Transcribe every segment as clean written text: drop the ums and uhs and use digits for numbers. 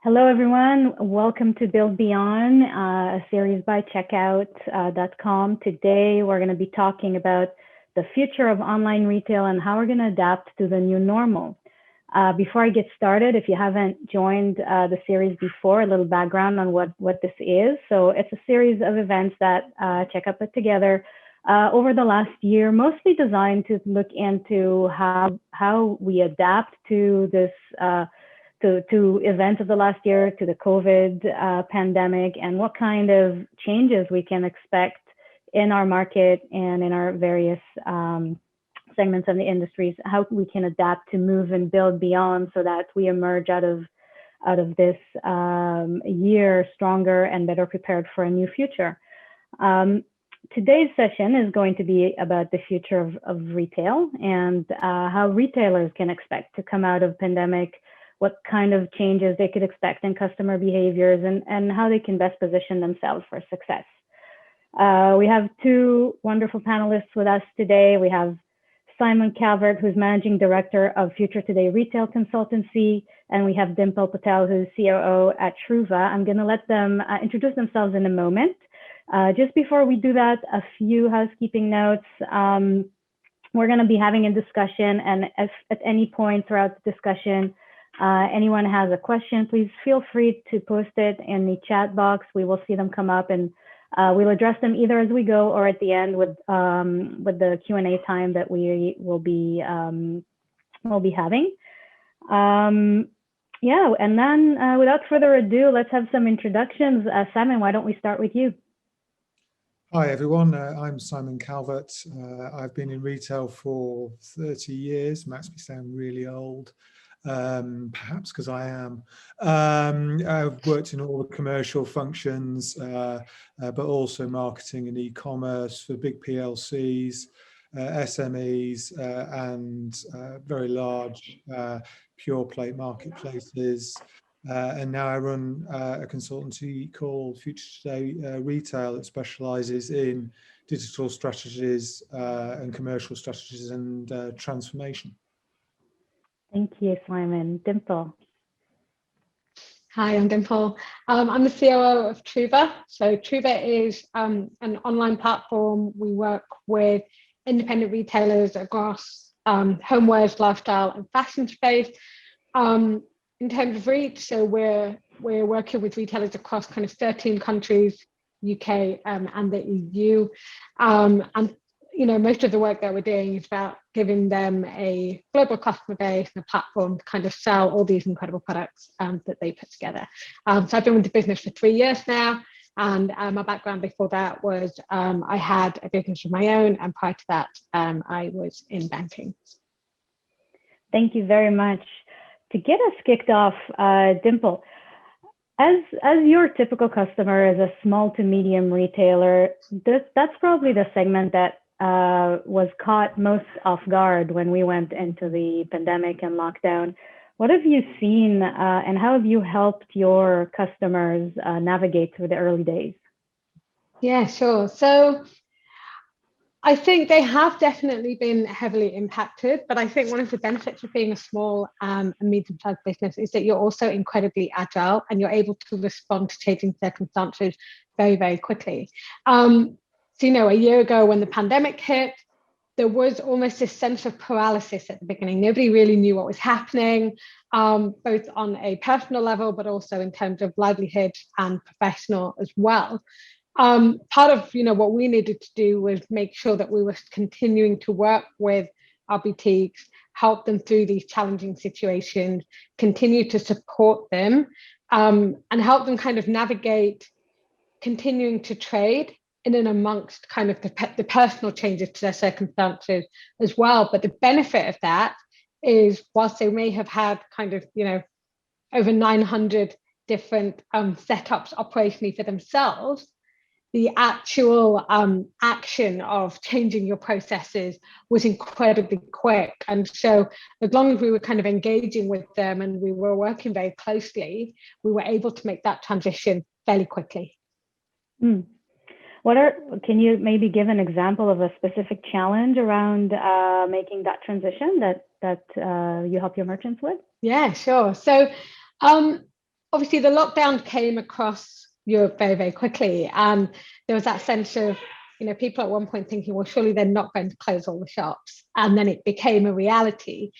Hello, everyone. Welcome to Build Beyond, a series by checkout.com. Today, we're going to be talking about the future of online retail and how we're going to adapt to the new normal. Before I get started, if you haven't joined the series before, a little background on what this is. So it's a series of events that Checkout put together over the last year, mostly designed to look into how we adapt to this to events of the last year, to the COVID pandemic, and what kind of changes we can expect in our market and in our various segments of the industries, how we can adapt to move and build beyond so that we emerge out of this year stronger and better prepared for a new future. Today's session is going to be about the future of retail and how retailers can expect to come out of pandemic, what kind of changes they could expect in customer behaviors, and how they can best position themselves for success. We have two wonderful panelists with us today. We have Simon Calvert, who's Managing Director of Future Today Retail Consultancy, and we have Dimple Patel, who's COO at Trouva. I'm going to let them introduce themselves in a moment. Just before we do that, a few housekeeping notes. We're going to be having a discussion, and if at any point throughout the discussion, anyone has a question, please feel free to post it in the chat box. We will see them come up, and we'll address them either as we go or at the end with the Q&A time that we will be having. Yeah, and then without further ado, let's have some introductions. Simon, why don't we start with you? Hi everyone, I'm Simon Calvert. I've been in retail for 30 years, makes me sound really old. Perhaps because I am. I've worked in all the commercial functions, but also marketing and e-commerce for big PLCs, SMEs, and very large pure play marketplaces. And now I run a consultancy called Future Today Retail that specializes in digital strategies and commercial strategies and transformation. Thank you, Simon. Dimple. Hi, I'm Dimple. I'm the COO of Trouva. So Trouva is an online platform. We work with independent retailers across homewares, lifestyle, and fashion space. In terms of reach, so we're working with retailers across kind of 13 countries, UK and the EU, and most of the work that we're doing is about giving them a global customer base and a platform to kind of sell all these incredible products that they put together. So I've been with the business for 3 years now, and my background before that was I had a business of my own, and prior to that, I was in banking. Thank you very much. To get us kicked off, Dimple, as your typical customer is a small to medium retailer, that's probably the segment that was caught most off guard when we went into the pandemic and lockdown. What have you seen and how have you helped your customers navigate through the early days? Yeah, sure. So I think they have definitely been heavily impacted, but I think one of the benefits of being a small and medium-sized business is that you're also incredibly agile and you're able to respond to changing circumstances very, very quickly. So, a year ago when the pandemic hit, there was almost this sense of paralysis at the beginning. Nobody really knew what was happening, both on a personal level, but also in terms of livelihood and professional as well. Part of what we needed to do was make sure that we were continuing to work with our boutiques, help them through these challenging situations, continue to support them, and help them kind of navigate continuing to trade in and amongst kind of the personal changes to their circumstances as well. But the benefit of that is, whilst they may have had kind of, over 900 different setups operationally for themselves, the actual action of changing your processes was incredibly quick. And so as long as we were kind of engaging with them and we were working very closely, we were able to make that transition fairly quickly. Can you maybe give an example of a specific challenge around making that transition that you help your merchants with? Yeah, sure. So obviously the lockdown came across Europe very, very quickly. And there was that sense of, people at one point thinking, well, surely they're not going to close all the shops. And then it became a reality.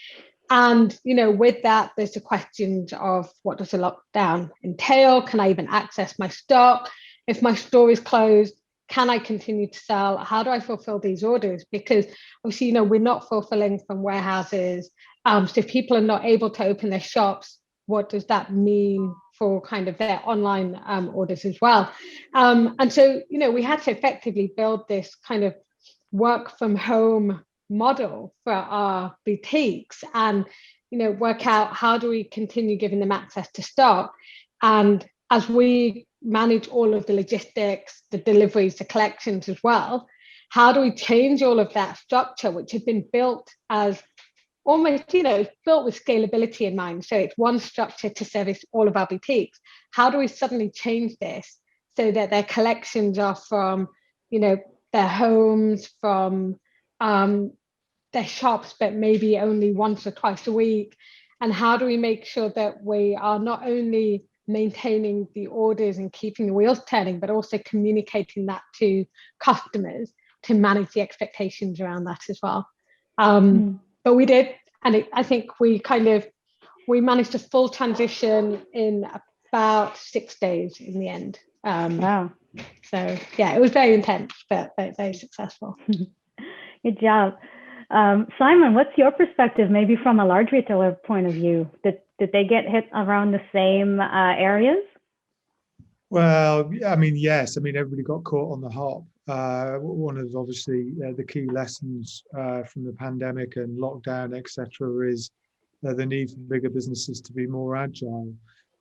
And, with that, there's the questions of what does a lockdown entail? Can I even access my stock? If my store is closed, can I continue to sell? How do I fulfill these orders? Because obviously, we're not fulfilling from warehouses. So if people are not able to open their shops, what does that mean for kind of their online orders as well? And so, we had to effectively build this kind of work from home model for our boutiques and, work out how do we continue giving them access to stock. And as we manage all of the logistics, the deliveries, the collections as well, how do we change all of that structure, which had been built as almost, built with scalability in mind. So it's one structure to service all of our boutiques. How do we suddenly change this so that their collections are from, their homes, from their shops, but maybe only once or twice a week? And how do we make sure that we are not only maintaining the orders and keeping the wheels turning, but also communicating that to customers to manage the expectations around that as well. But we did, and I think we managed a full transition in about 6 days in the end. Wow. So yeah, it was very intense, but very, very successful. Good job. Simon, what's your perspective, maybe from a large retailer point of view? Did they get hit around the same areas? Well, I mean, yes. I mean, everybody got caught on the hop. One of obviously the key lessons from the pandemic and lockdown, etc., is the need for bigger businesses to be more agile.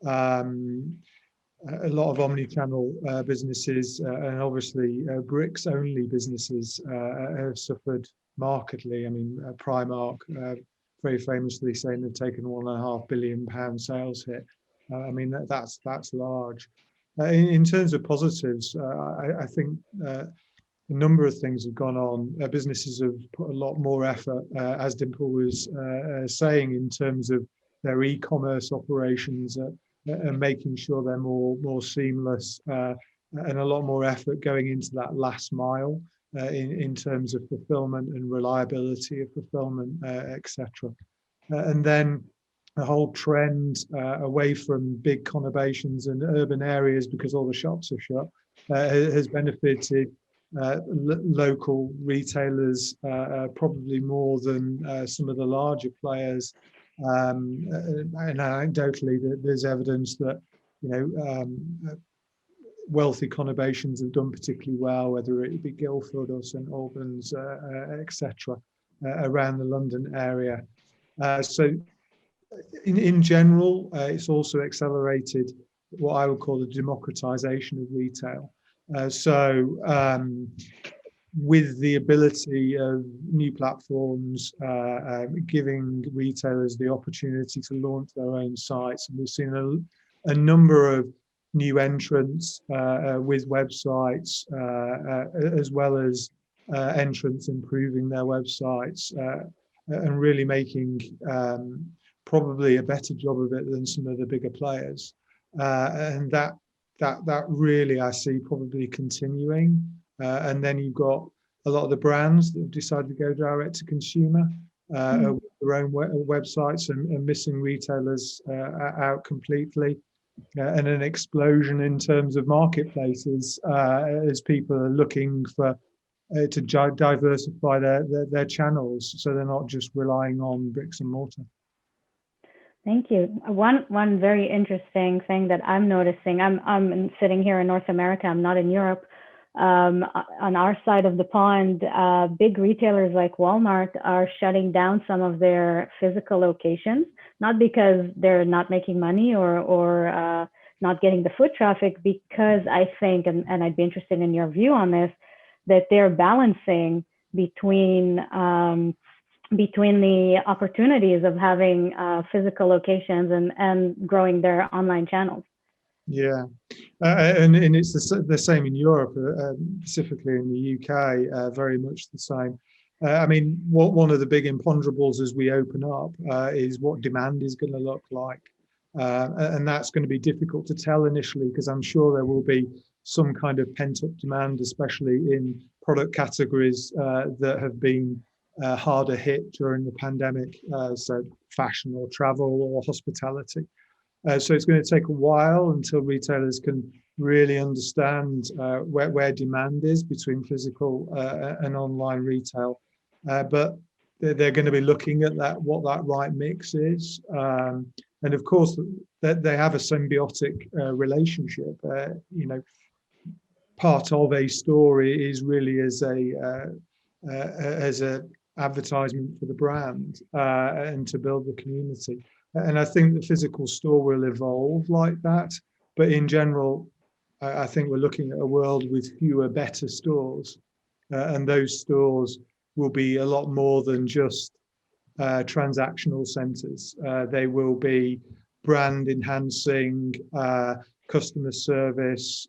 A lot of omni-channel businesses and obviously bricks-only businesses have suffered markedly. I mean, Primark very famously saying they've taken £1.5 billion sales hit. I mean, that's large. In terms of positives, I think a number of things have gone on. Businesses have put a lot more effort, as Dimple was saying, in terms of their e-commerce operations and making sure they're more seamless, and a lot more effort going into that last mile in terms of fulfillment and reliability of fulfillment, etc. And then a whole trend away from big conurbations and urban areas, because all the shops are shut, has benefited local retailers probably more than some of the larger players. And anecdotally, there's evidence that wealthy conurbations have done particularly well, whether it be Guildford or St Albans, etc., around the London area. So in general, it's also accelerated what I would call the democratization of retail. With the ability of new platforms giving retailers the opportunity to launch their own sites, and we've seen a number of new entrants with websites, as well as entrants improving their websites and really making probably a better job of it than some of the bigger players. And that really I see probably continuing. And then you've got a lot of the brands that have decided to go direct to consumer with their own websites and missing retailers out completely. And an explosion in terms of marketplaces as people are looking for to diversify their channels, so they're not just relying on bricks and mortar. Thank you. One very interesting thing that I'm noticing, I'm sitting here in North America, I'm not in Europe. On our side of the pond, big retailers like Walmart are shutting down some of their physical locations, not because they're not making money or not getting the foot traffic, because I think, and I'd be interested in your view on this, that they're balancing between the opportunities of having physical locations and growing their online channels. Yeah, and it's the same in Europe, specifically in the UK, very much the same. I mean, one of the big imponderables as we open up is what demand is going to look like. And that's going to be difficult to tell initially, because I'm sure there will be some kind of pent-up demand, especially in product categories that have been harder hit during the pandemic, so fashion or travel or hospitality. So it's going to take a while until retailers can really understand where demand is between physical and online retail. But they're going to be looking at what that right mix is. And of course, they have a symbiotic relationship. Part of a story is really as a advertisement for the brand and to build the community. And I think the physical store will evolve like that. But in general, I think we're looking at a world with fewer, better stores. And those stores will be a lot more than just transactional centers. They will be brand enhancing, customer service,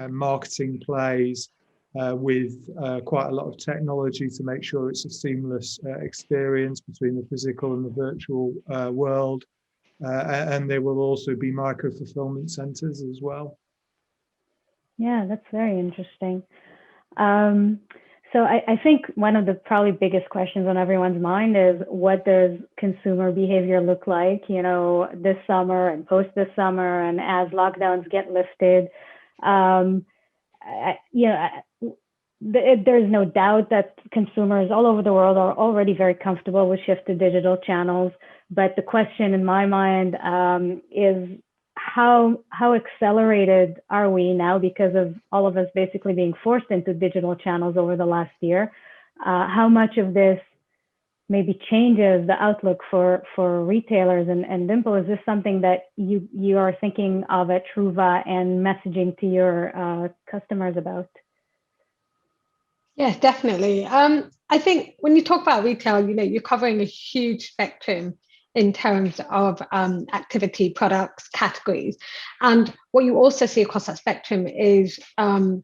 marketing plays, with quite a lot of technology to make sure it's a seamless experience between the physical and the virtual world. And there will also be micro fulfillment centers as well. Yeah, that's very interesting. So I think one of the probably biggest questions on everyone's mind is, what does consumer behavior look like, this summer and post this summer, and as lockdowns get lifted? There's no doubt that consumers all over the world are already very comfortable with shift to digital channels. But the question in my mind is, how accelerated are we now, because of all of us basically being forced into digital channels over the last year? How much of this maybe changes the outlook for retailers? And Dimple, is this something that you are thinking of at Trouva and messaging to your customers about? Yes, definitely. I think when you talk about retail, you're covering a huge spectrum in terms of activity, products, categories. And what you also see across that spectrum is a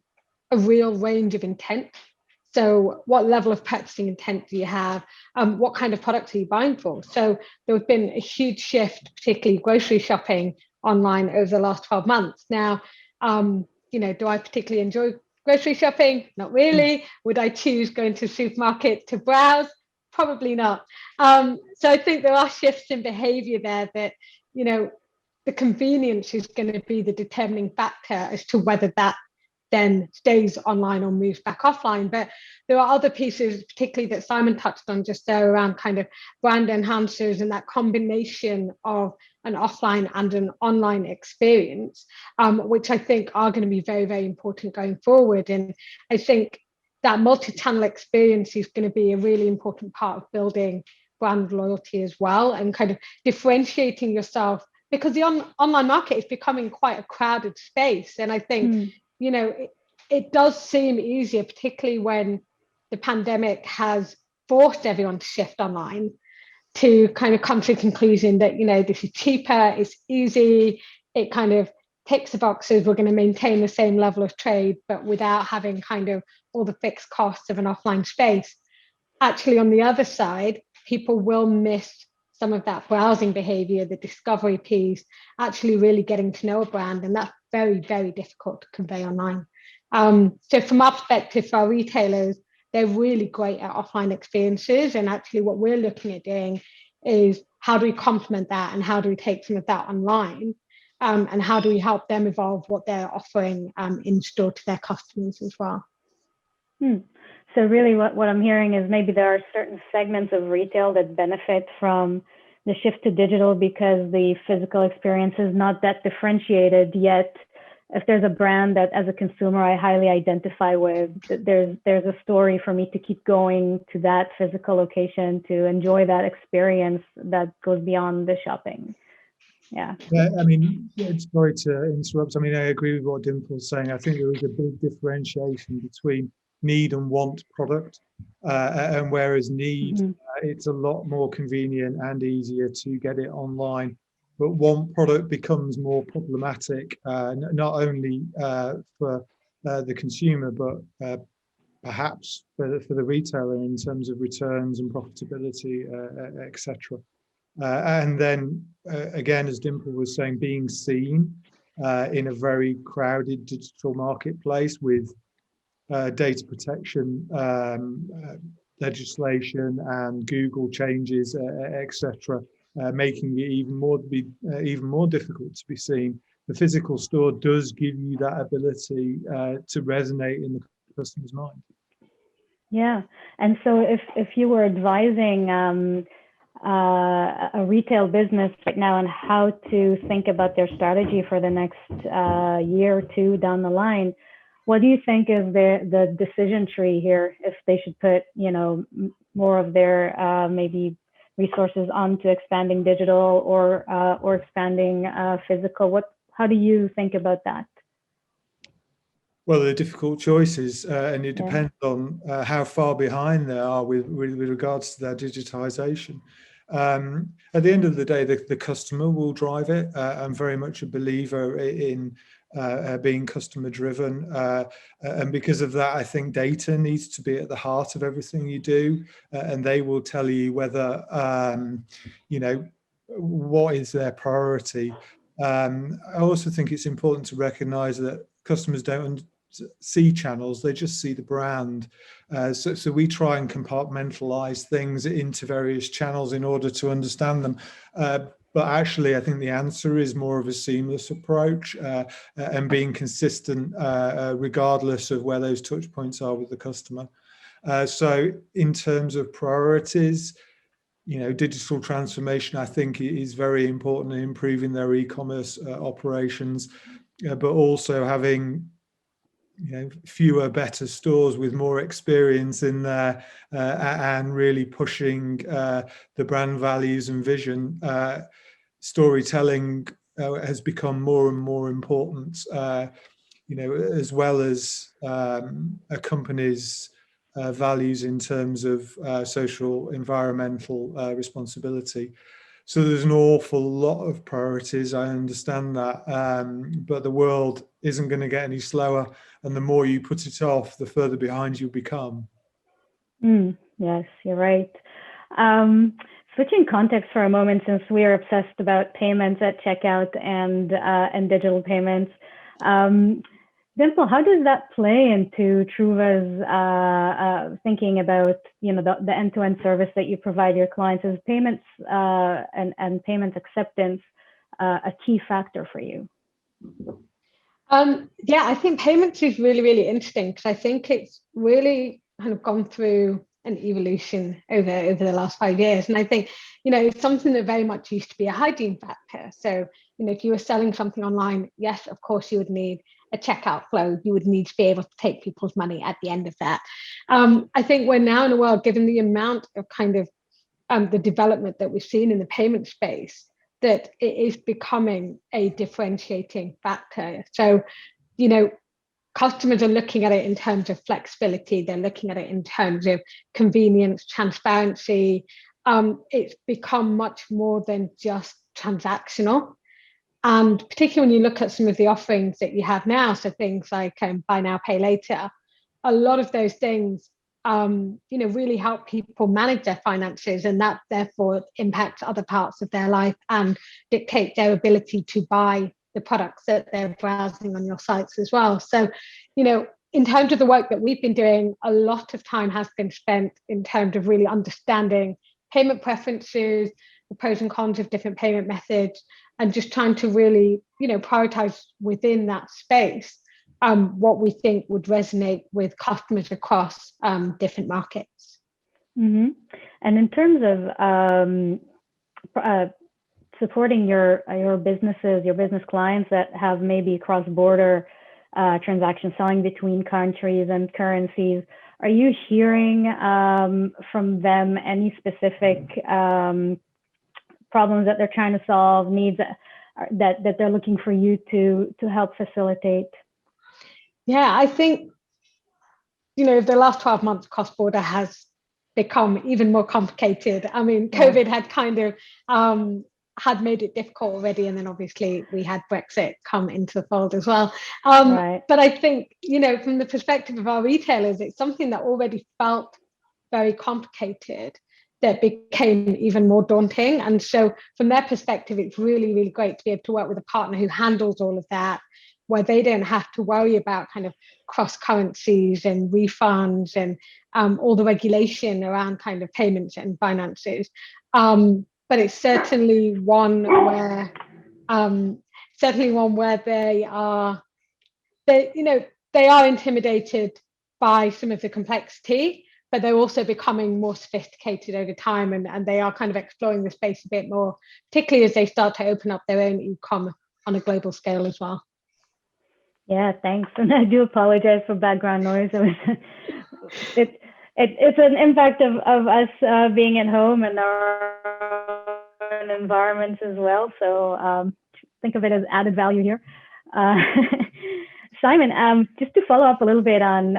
real range of intent. So what level of purchasing intent do you have? What kind of products are you buying for? So there has been a huge shift, particularly grocery shopping online over the last 12 months. Now, do I particularly enjoy grocery shopping? Not really. Would I choose going to the supermarket to browse? Probably not. So I think there are shifts in behavior there that, the convenience is going to be the determining factor as to whether that then stays online or moves back offline. But there are other pieces, particularly that Simon touched on just there, around kind of brand enhancers and that combination of an offline and an online experience, which I think are going to be very, very important going forward. And I think that multi-channel experience is going to be a really important part of building brand loyalty as well, and kind of differentiating yourself, because the online market is becoming quite a crowded space. And I think, it does seem easier, particularly when the pandemic has forced everyone to shift online, to kind of come to the conclusion that, this is cheaper, it's easy, it kind of ticks the boxes, we're going to maintain the same level of trade, but without having kind of all the fixed costs of an offline space. Actually, on the other side, people will miss some of that browsing behavior, the discovery piece, actually really getting to know a brand. And that's very, very difficult to convey online. So from our perspective, for our retailers, they're really great at offline experiences. And actually what we're looking at doing is, how do we complement that, and how do we take some of that online? And how do we help them evolve what they're offering in store to their customers as well? So really what I'm hearing is, maybe there are certain segments of retail that benefit from the shift to digital because the physical experience is not that differentiated yet. If there's a brand that as a consumer I highly identify with, there's a story for me to keep going to that physical location to enjoy that experience that goes beyond the shopping. Yeah, I mean, sorry to interrupt. I mean, I agree with what Dimple's saying. I think there is a big differentiation between need and want product, and whereas need, it's a lot more convenient and easier to get it online, but want product becomes more problematic, not only for the consumer, but perhaps for the retailer in terms of returns and profitability, etc. And then again, as Dimple was saying, being seen in a very crowded digital marketplace with data protection legislation and Google changes, etc., making it even more difficult to be seen. The physical store does give you that ability to resonate in the customer's mind. Yeah. And so if you were advising a retail business right now on how to think about their strategy for the next year or two down the line, what do you think is the decision tree here? If they should put, more of their maybe resources onto expanding digital or expanding physical? How do you think about that? Well, they're difficult choices, and it depends on how far behind they are with regards to their digitization. At the end of the day, the customer will drive it. I'm very much a believer in being customer driven. And because of that, I think data needs to be at the heart of everything you do. And they will tell you whether, what is their priority. I also think it's important to recognize that customers don't see channels, they just see the brand. So we try and compartmentalize things into various channels in order to understand them. But actually, I think the answer is more of a seamless approach and being consistent regardless of where those touch points are with the customer. So in terms of priorities, digital transformation, I think, is very important in improving their e-commerce operations, but also having fewer, better stores with more experience in there and really pushing the brand values and vision. Storytelling has become more and more important, as well as a company's values in terms of social, environmental responsibility. So there's an awful lot of priorities. I understand that, but the world isn't going to get any slower. And the more you put it off, the further behind you become. Yes, you're right. Switching context for a moment, since we are obsessed about payments at checkout and digital payments, Dimple, how does that play into Trouva's thinking about the end-to-end service that you provide your clients? Is payments and payments acceptance a key factor for you? I think payments is really, really interesting because I think it's really kind of gone through an evolution over the last 5 years. And I think, it's something that very much used to be a hygiene factor. So, if you were selling something online, yes, of course, you would need a checkout flow. You would need to be able to take people's money at the end of that. I think we're now in a world, given the amount of kind of the development that we've seen in the payment space, that it is becoming a differentiating factor. So, customers are looking at it in terms of flexibility. They're looking at it in terms of convenience, transparency. It's become much more than just transactional. And particularly when you look at some of the offerings that you have now, so things like buy now, pay later, a lot of those things, really help people manage their finances, and that therefore impacts other parts of their life and dictate their ability to buy the products that they're browsing on your sites as well. So, in terms of the work that we've been doing, a lot of time has been spent in terms of really understanding payment preferences, the pros and cons of different payment methods, and just trying to really, prioritize within that space what we think would resonate with customers across different markets. Mm-hmm. And in terms of supporting your businesses, your business clients that have maybe cross-border transactions, selling between countries and currencies, are you hearing from them any specific problems that they're trying to solve, needs that they're looking for you to help facilitate? Yeah, I think, the last 12 months, cross-border has become even more complicated. I mean, COVID had kind of had made it difficult already, and then obviously we had Brexit come into the fold as well. But I think, from the perspective of our retailers, it's something that already felt very complicated, that became even more daunting. And so from their perspective, it's really, really great to be able to work with a partner who handles all of that, where they don't have to worry about kind of cross currencies and refunds and all the regulation around kind of payments and finances. But it's certainly one where they are, they are intimidated by some of the complexity, but they're also becoming more sophisticated over time, and they are kind of exploring the space a bit more, particularly as they start to open up their own e-com on a global scale as well. Yeah, thanks. And I do apologize for background noise. It's an impact of us being at home and our own environments as well. So think of it as added value here. Simon, just to follow up a little bit on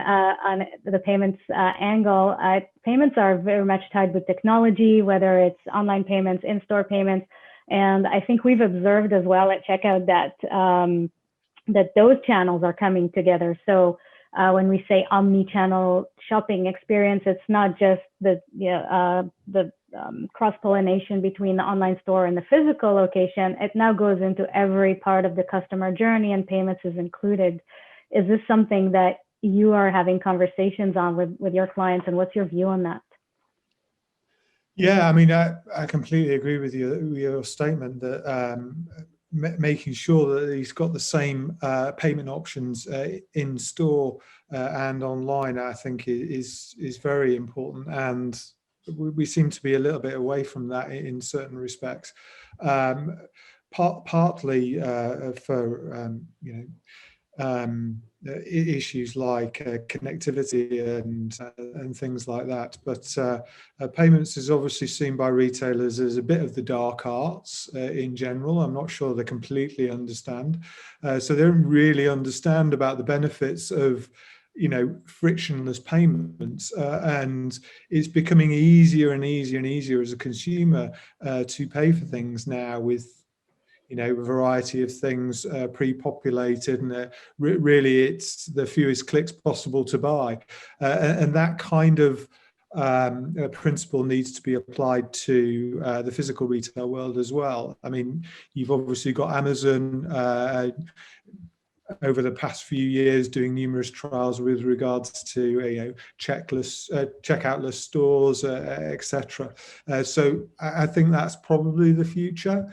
the payments angle, payments are very much tied with technology, whether it's online payments, in-store payments, and I think we've observed as well at checkout that those channels are coming together. So when we say omni-channel shopping experience, it's not just the cross-pollination between the online store and the physical location. It now goes into every part of the customer journey, and payments is included. Is this something that you are having conversations on with your clients, and what's your view on that? Yeah, I mean, I completely agree with your statement that making sure that he's got the same payment options in store and online, I think is very important, and we seem to be a little bit away from that in certain respects. Partly for issues like connectivity and things like that, but payments is obviously seen by retailers as a bit of the dark arts in general. I'm not sure they completely understand, so they don't really understand about the benefits of frictionless payments, and it's becoming easier and easier and easier as a consumer to pay for things now with a variety of things pre-populated, and really it's the fewest clicks possible to buy, and that kind of principle needs to be applied to the physical retail world as well. I mean, you've obviously got Amazon over the past few years doing numerous trials with regards to checkoutless stores, etc. So I think that's probably the future.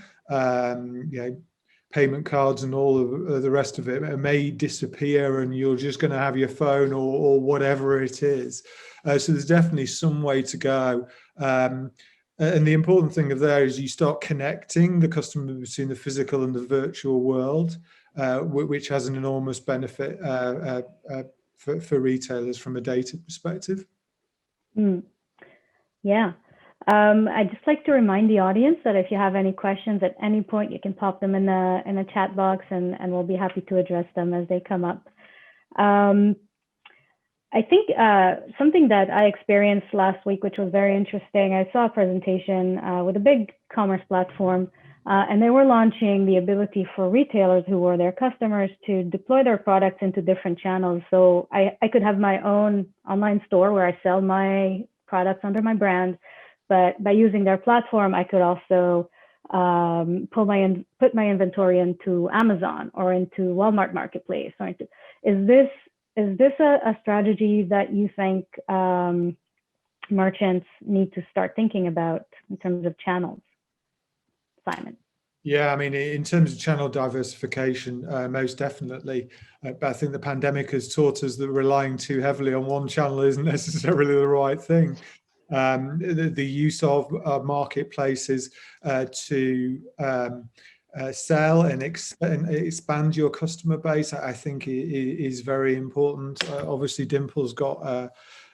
Payment cards and all of the rest of it may disappear, and you're just going to have your phone or whatever it is. So there's definitely some way to go. And the important thing of there is you start connecting the customer between the physical and the virtual world, which has an enormous benefit for retailers from a data perspective. Yeah. I'd just like to remind the audience that if you have any questions at any point, you can pop them in the chat box, and we'll be happy to address them as they come up. I think something that I experienced last week, which was very interesting, I saw a presentation with a big commerce platform, and they were launching the ability for retailers who were their customers to deploy their products into different channels. So I could have my own online store where I sell my products under my brand, but by using their platform, I could also put my inventory into Amazon or into Walmart Marketplace. Is this a strategy that you think merchants need to start thinking about in terms of channels, Simon? Yeah, I mean, in terms of channel diversification, most definitely. But I think the pandemic has taught us that relying too heavily on one channel isn't necessarily the right thing. The use of marketplaces to sell and expand your customer base, I think is very important. Obviously, Dimple's got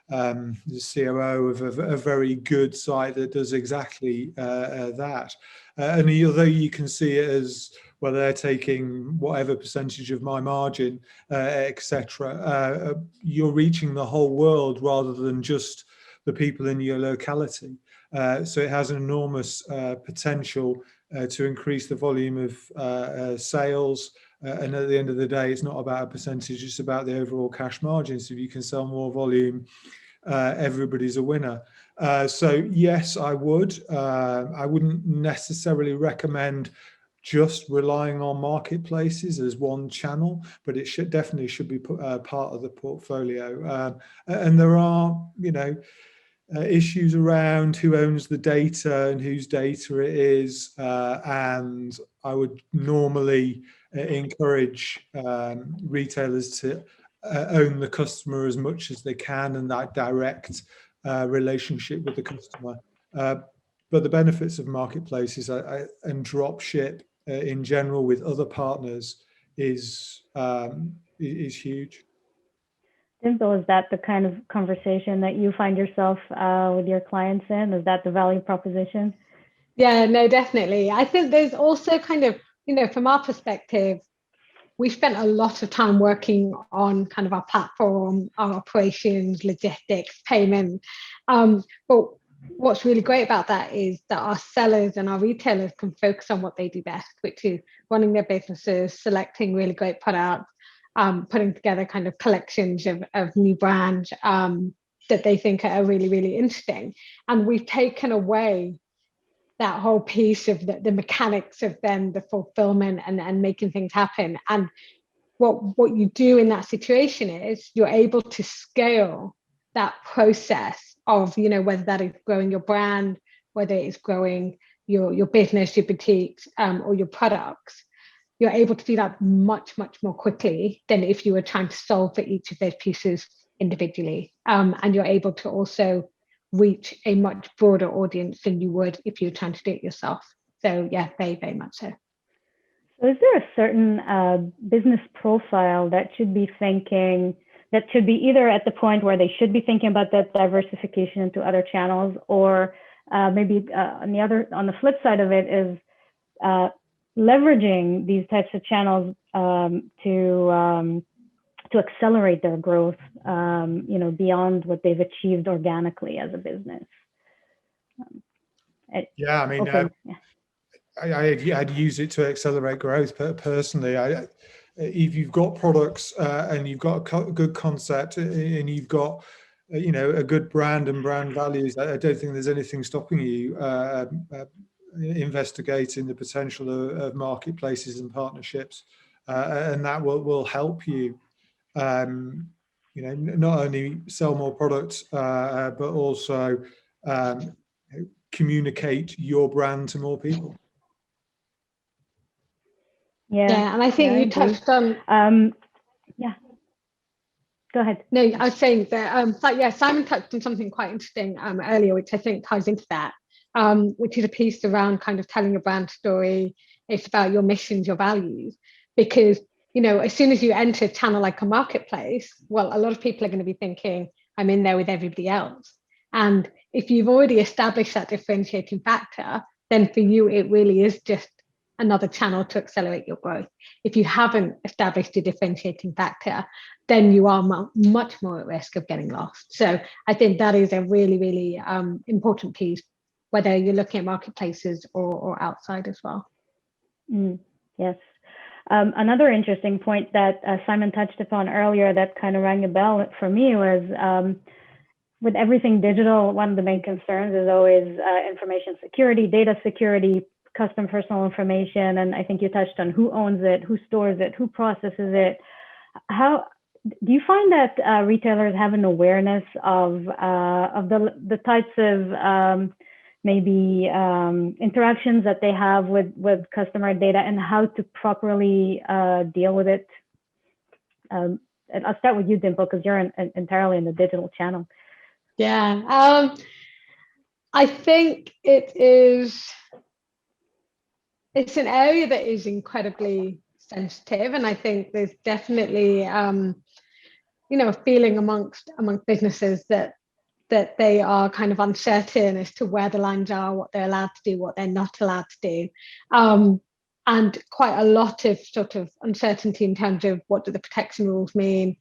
the COO of a very good site that does exactly that. And although you can see it as, well, they're taking whatever percentage of my margin, etc., you're reaching the whole world rather than just the people in your locality. So it has an enormous potential to increase the volume of sales. And at the end of the day, it's not about a percentage, it's about the overall cash margins. If you can sell more volume everybody's a winner. So yes, I would. I wouldn't necessarily recommend just relying on marketplaces as one channel, but it definitely should be part of the portfolio. And there are, issues around who owns the data and whose data it is. And I would normally encourage retailers to own the customer as much as they can, and that direct relationship with the customer. But the benefits of marketplaces and drop ship in general with other partners is huge. Dimple, is that the kind of conversation that you find yourself with your clients in? Is that the value proposition? Yeah, no, definitely. I think there's also kind of, from our perspective, we spent a lot of time working on kind of our platform, our operations, logistics, payment. But what's really great about that is that our sellers and our retailers can focus on what they do best, which is running their businesses, selecting really great products, putting together kind of collections of new brands that they think are really, really interesting. And we've taken away that whole piece of the mechanics of then the fulfillment and making things happen. And what you do in that situation is you're able to scale that process of, whether that is growing your brand, whether it's growing your business, your boutiques, or your products. You're able to do that much, much more quickly than if you were trying to solve for each of those pieces individually. And you're able to also reach a much broader audience than you would if you were trying to do it yourself. So yeah, very, very much so. So is there a certain business profile that should be either at the point where they should be thinking about that diversification into other channels, or maybe on the flip side of it is leveraging these types of channels to accelerate their growth, beyond what they've achieved organically as a business? Yeah, I mean, okay. I'd use it to accelerate growth. Personally, if you've got products and you've got a good concept and you've got a good brand and brand values, I don't think there's anything stopping you investigating the potential of marketplaces and partnerships, and that will help you not only sell more products but also communicate your brand to more people. Yeah, and I think you touched on. Yeah, go ahead. No, I was saying that. Simon touched on something quite interesting earlier, which I think ties into that, which is a piece around kind of telling a brand story. It's about your missions, your values, because as soon as you enter a channel like a marketplace, well, a lot of people are going to be thinking, I'm in there with everybody else. And if you've already established that differentiating factor, then for you, it really is just another channel to accelerate your growth. If you haven't established a differentiating factor, then you are much more at risk of getting lost. So I think that is a really, really important piece, whether you're looking at marketplaces or outside as well. Yes. Another interesting point that Simon touched upon earlier that kind of rang a bell for me was with everything digital, one of the main concerns is always information security, data security, custom personal information. And I think you touched on who owns it, who stores it, who processes it. How do you find that retailers have an awareness of the types of maybe interactions that they have with customer data and how to properly deal with it? And I'll start with you, Dimple, because you're entirely in the digital channel. Yeah, I think it's an area that is incredibly sensitive, and I think there's definitely a feeling amongst businesses that they are kind of uncertain as to where the lines are, what they're allowed to do, what they're not allowed to do, and quite a lot of sort of uncertainty in terms of what do the protection rules mean,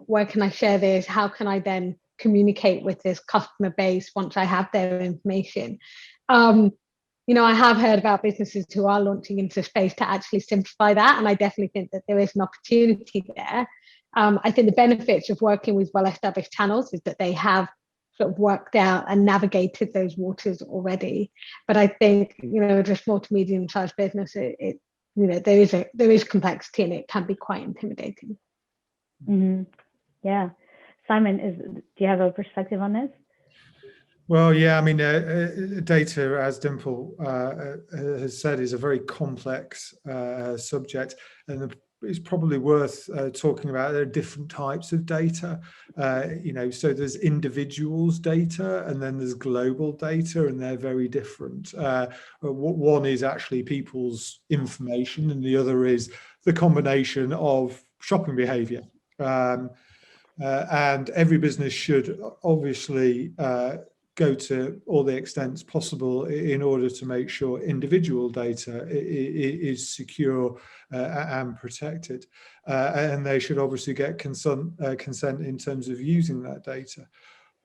where can I share this, how can I then communicate with this customer base once I have their information. I have heard about businesses who are launching into space to actually simplify that, and I definitely think that there is an opportunity there. I think the benefits of working with well-established channels is that they have sort of worked out and navigated those waters already. But I think, as a small to medium-sized business, there is complexity and it can be quite intimidating. Mm-hmm. Yeah. Simon, do you have a perspective on this? Well, yeah, I mean, data, as Dimple has said, is a very complex subject, and it's probably worth talking about. There are different types of data, so there's individuals data, and then there's global data, and they're very different. One is actually people's information, and the other is the combination of shopping behavior. And every business should obviously go to all the extents possible in order to make sure individual data is secure and protected. And they should obviously get consent in terms of using that data.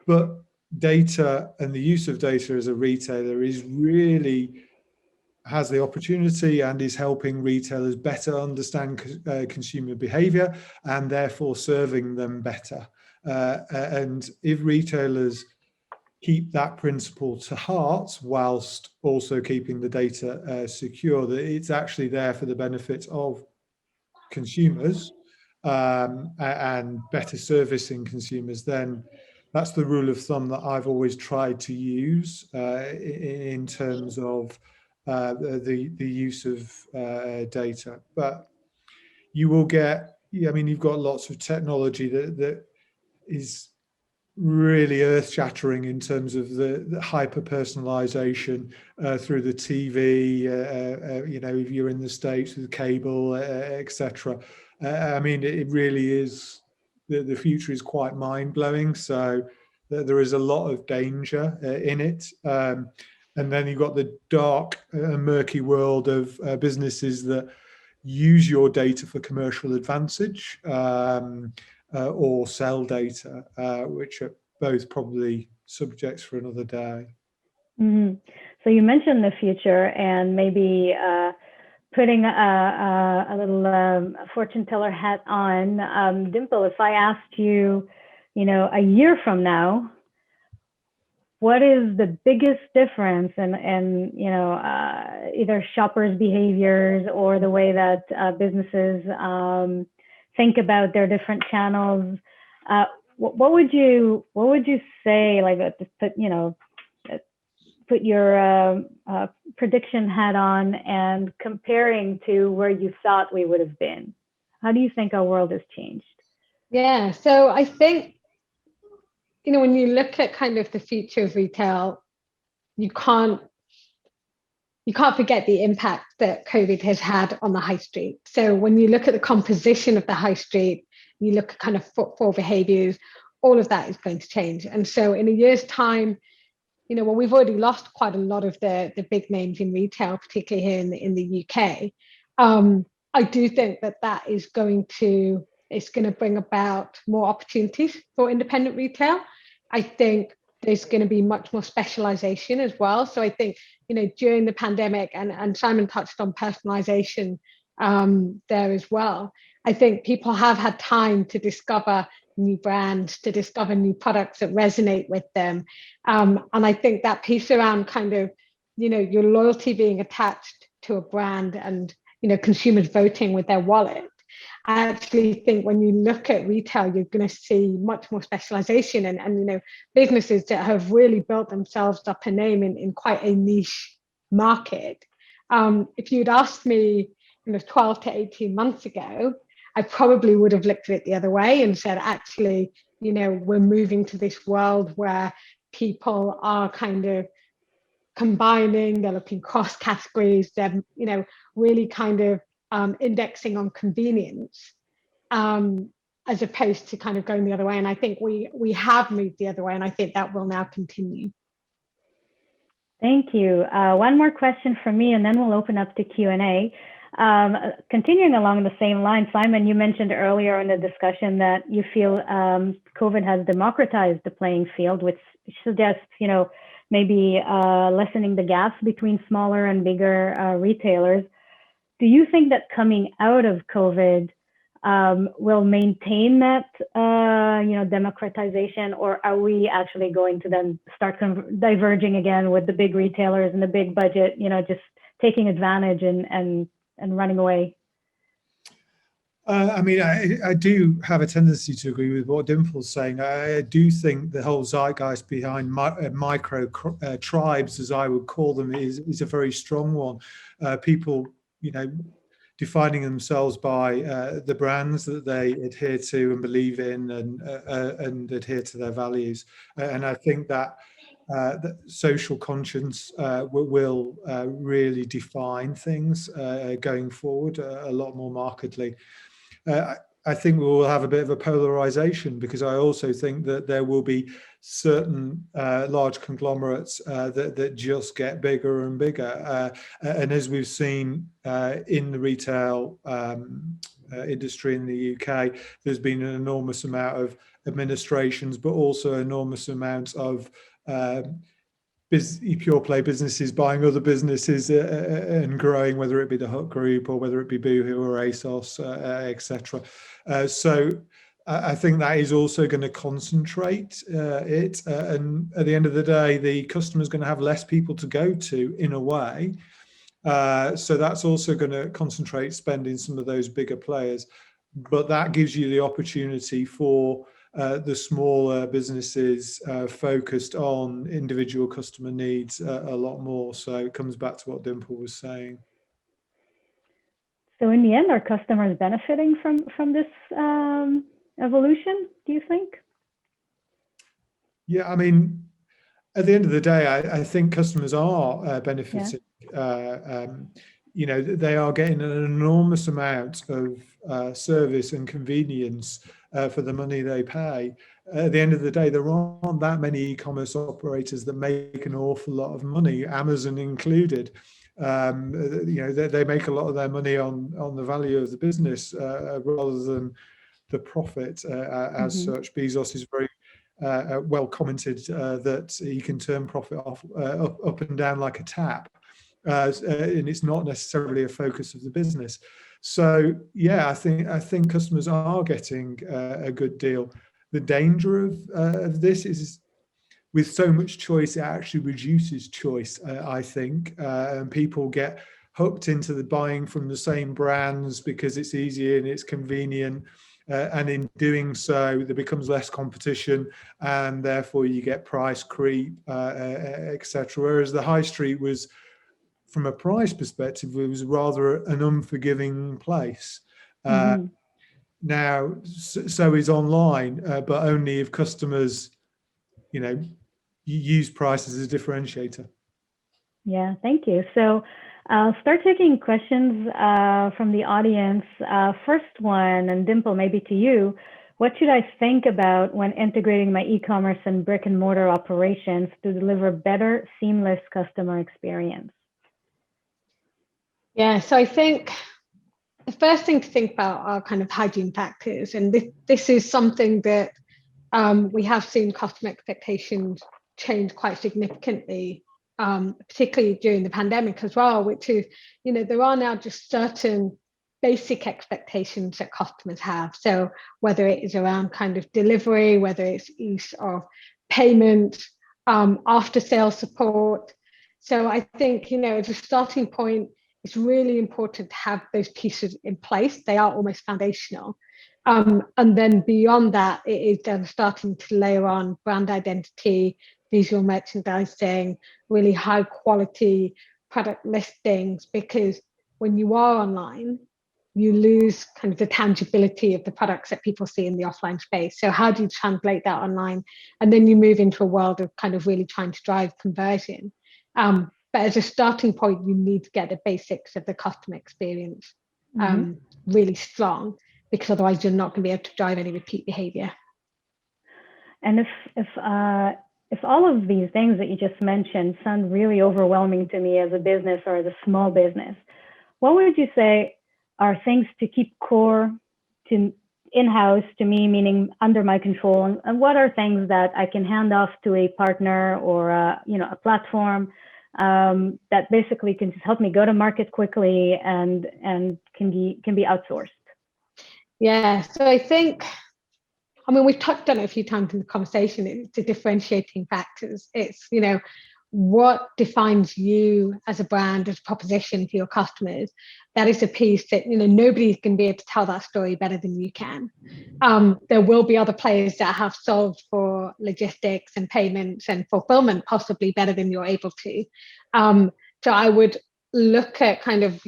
But data and the use of data as a retailer has the opportunity and is helping retailers better understand consumer behavior and therefore serving them better. And if retailers keep that principle to heart whilst also keeping the data secure, that it's actually there for the benefit of consumers and better servicing consumers, then that's the rule of thumb that I've always tried to use in terms of the use of data. But you will get, you've got lots of technology that is really earth-shattering in terms of the hyper-personalization through the TV, if you're in the States with cable, etc. It really is, the future is quite mind-blowing. So there is a lot of danger in it. And then you've got the dark, murky world of businesses that use your data for commercial advantage. Or sell data, which are both probably subjects for another day. Mm-hmm. So you mentioned the future and maybe putting a little fortune teller hat on. Dimple, if I asked you, a year from now, what is the biggest difference in either shoppers' behaviors or the way that businesses think about their different channels? What would you say, like, put your prediction hat on and comparing to where you thought we would have been? How do you think our world has changed? Yeah, so I think, when you look at kind of the future of retail, you can't forget the impact that COVID has had on the high street. So when you look at the composition of the high street, you look at kind of footfall behaviors, all of that is going to change. And so in a year's time, we've already lost quite a lot of the big names in retail, particularly here in the UK. I do think that is going to bring about more opportunities for independent retail. I think there's going to be much more specialization as well. So I think, during the pandemic, and Simon touched on personalization there as well, I think people have had time to discover new brands, to discover new products that resonate with them. And I think that piece around kind of, your loyalty being attached to a brand and, consumers voting with their wallet. I actually think when you look at retail, you're going to see much more specialization and businesses that have really built themselves up a name in quite a niche market. If you'd asked me 12 to 18 months ago, I probably would have looked at it the other way and said, actually, we're moving to this world where people are kind of combining, they're looking cross categories, they're, really kind of indexing on convenience, as opposed to kind of going the other way. And I think we have moved the other way, and I think that will now continue. Thank you. One more question from me, and then we'll open up to Q&A. Continuing along the same line, Simon, you mentioned earlier in the discussion that you feel COVID has democratized the playing field, which suggests, maybe lessening the gaps between smaller and bigger retailers. Do you think that coming out of COVID, will maintain that, democratization, or are we actually going to then start diverging again with the big retailers and the big budget, just taking advantage and running away? I do have a tendency to agree with what Dimple's saying. I do think the whole zeitgeist behind micro tribes, as I would call them, is a very strong one. People, defining themselves by the brands that they adhere to and believe in, and adhere to their values. And I think that social conscience will really define things going forward a lot more markedly. I think we will have a bit of a polarization, because I also think that there will be certain large conglomerates that just get bigger and bigger. And as we've seen in the retail industry in the UK, there's been an enormous amount of administrations, but also enormous amounts of pure play businesses buying other businesses and growing, whether it be the Hut Group or whether it be Boohoo or ASOS, etc. So I think that is also going to concentrate it. And at the end of the day, the customer is going to have less people to go to in a way. So that's also going to concentrate spending some of those bigger players. But that gives you the opportunity for the smaller businesses focused on individual customer needs a lot more. So it comes back to what Dimple was saying. So in the end, are customers benefiting from this evolution, do you think? Yeah, at the end of the day, I think customers are benefiting. Yeah. They are getting an enormous amount of service and convenience for the money they pay. At the end of the day, there aren't that many e-commerce operators that make an awful lot of money, Amazon included. They make a lot of their money on the value of the business rather than the profit as such. Bezos is very well commented that he can turn profit off up and down like a tap. And it's not necessarily a focus of the business. So yeah, I think customers are getting a good deal. The danger of this is, with so much choice, it actually reduces choice. I think, and people get hooked into the buying from the same brands because it's easier and it's convenient. And in doing so, there becomes less competition, and therefore you get price creep, etc. Whereas the high street was, from a price perspective, it was rather an unforgiving place. Now, so is online, but only if customers, use price as a differentiator. Yeah, thank you. So I'll start taking questions from the audience. First one, and Dimple, maybe to you. What should I think about when integrating my e-commerce and brick and mortar operations to deliver better, seamless customer experience? Yeah, so I think the first thing to think about are kind of hygiene factors. And this is something that we have seen customer expectations change quite significantly, particularly during the pandemic as well, which is, there are now just certain basic expectations that customers have. So whether it is around kind of delivery, whether it's use of payment, after sales support. So I think, as a starting point, it's really important to have those pieces in place. They are almost foundational. And then beyond that, it is then starting to layer on brand identity, visual merchandising, really high quality product listings, because when you are online, you lose kind of the tangibility of the products that people see in the offline space. So how do you translate that online? And then you move into a world of kind of really trying to drive conversion. But as a starting point, you need to get the basics of the customer experience really strong, because otherwise you're not going to be able to drive any repeat behavior. And if all of these things that you just mentioned sound really overwhelming to me as a business or as a small business, what would you say are things to keep core to in-house to me, meaning under my control, and what are things that I can hand off to a partner or a platform that basically can just help me go to market quickly and can be outsourced? Yeah, so I think, I mean, we've touched on it a few times in the conversation. It's the differentiating factors. It's, what defines you as a brand, as a proposition for your customers. That is a piece that, nobody's going to be able to tell that story better than you can. There will be other players that have solved for logistics and payments and fulfillment possibly better than you're able to. So I would look at kind of,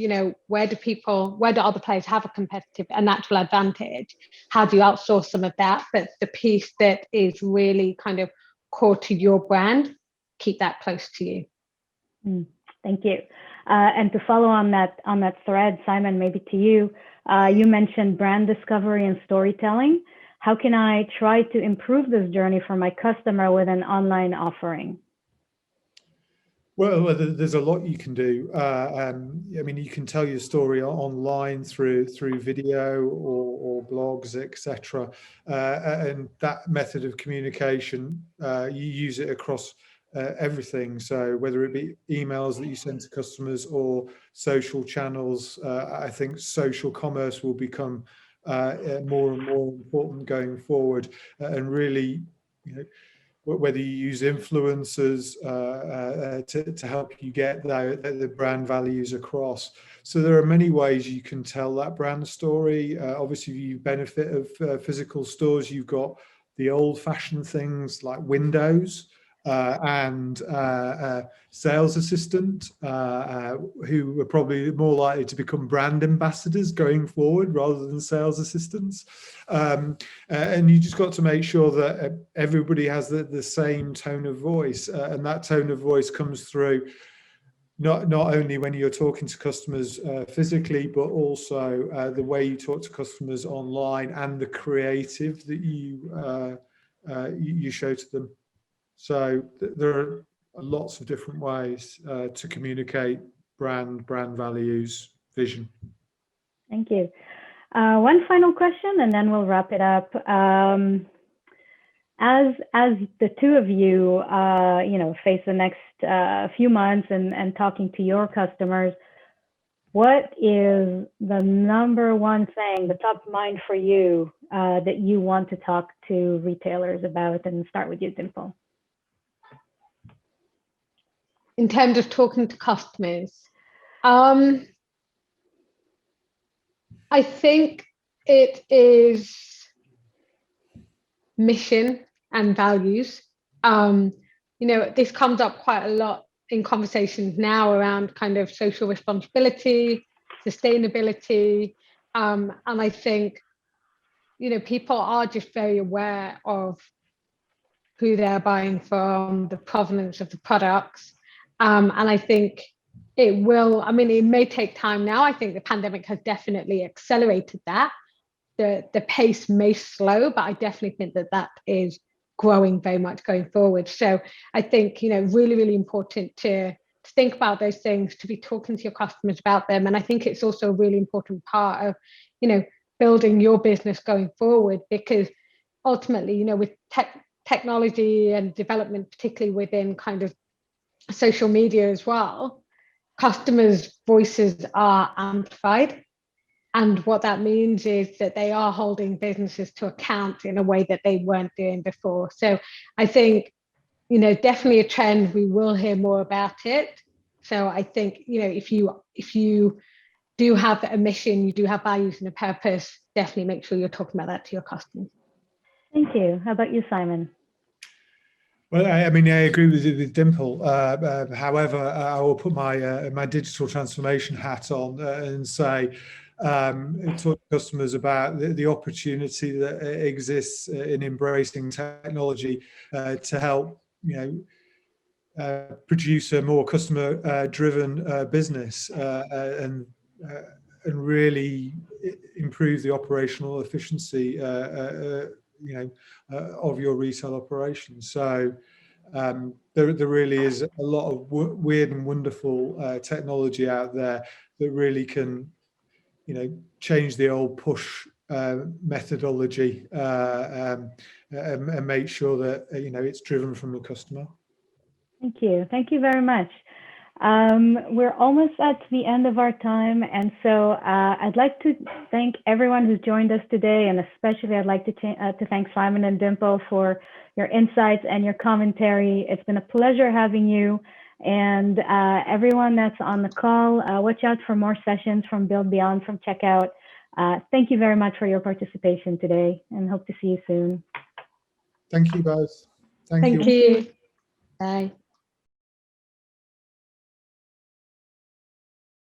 where do other players have a competitive, a natural advantage? How do you outsource some of that? But the piece that is really kind of core to your brand, keep that close to you. Thank you. And to follow on that thread, Simon, maybe to you, you mentioned brand discovery and storytelling. How can I try to improve this journey for my customer with an online offering? Well, there's a lot you can do. I mean, you can tell your story online through video or blogs, etc. And that method of communication, you use it across everything. So whether it be emails that you send to customers or social channels, I think social commerce will become more and more important going forward. And really, whether you use influencers to help you get the brand values across. So there are many ways you can tell that brand story. Obviously, you benefit of physical stores. You've got the old-fashioned things like windows and sales assistant, who are probably more likely to become brand ambassadors going forward rather than sales assistants. And you just got to make sure that everybody has the same tone of voice, and that tone of voice comes through not only when you're talking to customers physically, but also the way you talk to customers online and the creative that you show to them. So there are lots of different ways to communicate brand values, vision. Thank you. One final question, and then we'll wrap it up. As the two of you, face the next few months and talking to your customers, what is the number one thing, the top of mind for you, that you want to talk to retailers about? And start with you, Dimple. In terms of talking to customers, I think it is mission and values. This comes up quite a lot in conversations now around kind of social responsibility, sustainability. And I think, people are just very aware of who they're buying from, the provenance of the products. And I think it may take time now. I think the pandemic has definitely accelerated that. The pace may slow, but I definitely think that is growing very much going forward. So I think, really, really important to think about those things, to be talking to your customers about them. And I think it's also a really important part of, building your business going forward, because ultimately, with technology and development, particularly within kind of social media as well, customers' voices are amplified. And what that means is that they are holding businesses to account in a way that they weren't doing before. So I think, definitely a trend. We will hear more about it. So I think, if you do have a mission, you do have values and a purpose, definitely make sure you're talking about that to your customers. Thank you. How about you, Simon? Well, I agree with Dimple. However, I will put my digital transformation hat on and say, talk to customers about the opportunity that exists in embracing technology to help, produce a more customer-driven business and really improve the operational efficiency, of your retail operations. So there really is a lot of weird and wonderful technology out there that really can, change the old push methodology and make sure that it's driven from the customer. Thank you very much. We're almost at the end of our time, and so I'd like to thank everyone who's joined us today, and especially I'd like to thank Simon and Dimple for your insights and your commentary. It's been a pleasure having you, and everyone that's on the call, watch out for more sessions from Build Beyond, from Checkout. Thank you very much for your participation today, and hope to see you soon. Thank you both. Thank you. Bye.